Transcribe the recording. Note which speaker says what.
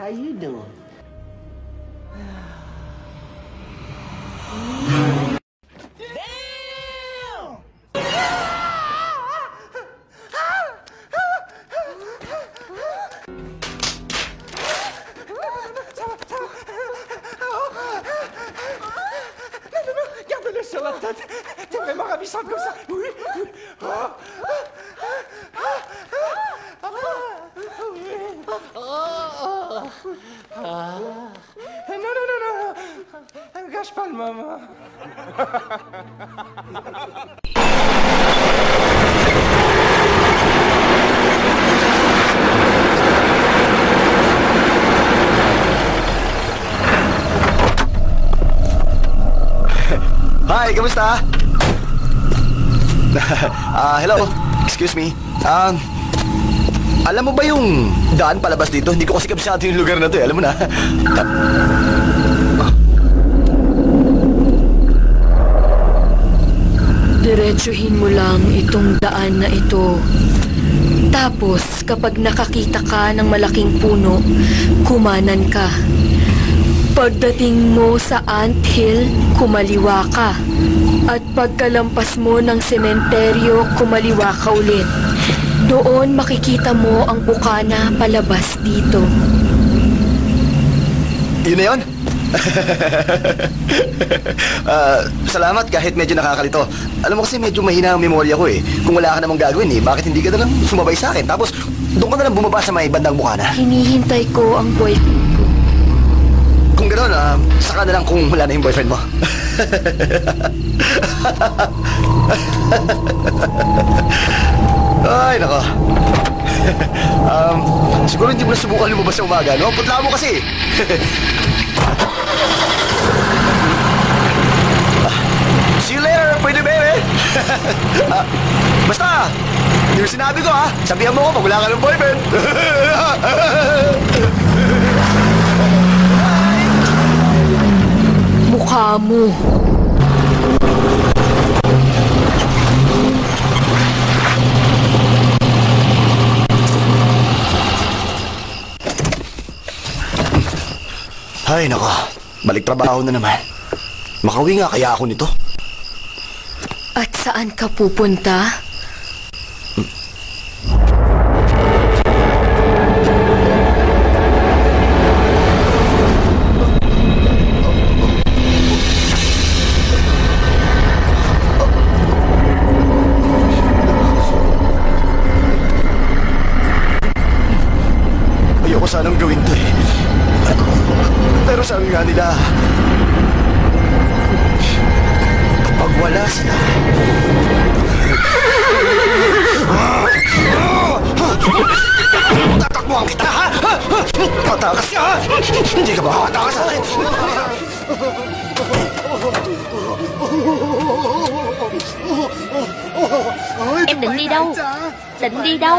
Speaker 1: How you doing?
Speaker 2: Garde-le sur la tête. T'es vraiment ravissante comme ça. Oui, oui. Non, non, non, non. Gâche pas le moment.
Speaker 3: Hi, kamusta? Hello. Excuse me. Alam mo ba yung daan palabas dito? Hindi ko kasi kabisado yung lugar na to, alam mo na.
Speaker 4: Diretsuhin mo lang itong daan na ito. Tapos, kapag nakakita ka ng malaking puno, kumanan ka. Pagdating mo sa anthill, kumaliwa ka. At pagkalampas mo ng sementeryo, kumaliwa ka ulit. Doon makikita mo ang bukana palabas dito.
Speaker 3: Yun na yun? Salamat kahit medyo nakakalito. Alam mo kasi medyo mahina ang memorya ko eh. Kung wala ka namang gagawin eh, bakit hindi ka na lang sumabay sa akin? Tapos doon ka na lang bumaba sa may bandang bukana.
Speaker 4: Hinihintay ko ang boyfriend ko.
Speaker 3: Kung gano'n, saka na lang kung wala na yung boyfriend mo. Ay, nako. Siguro hindi mo na subukan lumabas sa umaga, no? Putla mo kasi. See you later, pwede baby. Basta, yung sinabi ko ha, sabihan mo ko pag wala ka ng boyfriend.
Speaker 4: Mukha mo.
Speaker 3: Ay, nako. Balik trabaho na naman. Makauwi nga kaya ako nito.
Speaker 4: At saan ka pupunta?
Speaker 3: Ayoko sanang gawin to eh. Pero sabi nga nila, kapag wala sila, tatakbuhan kita, ha? Matakas ka, ha? Hindi ka ba makatakas sa akin?
Speaker 5: Em định đi đâu? Định đi đâu?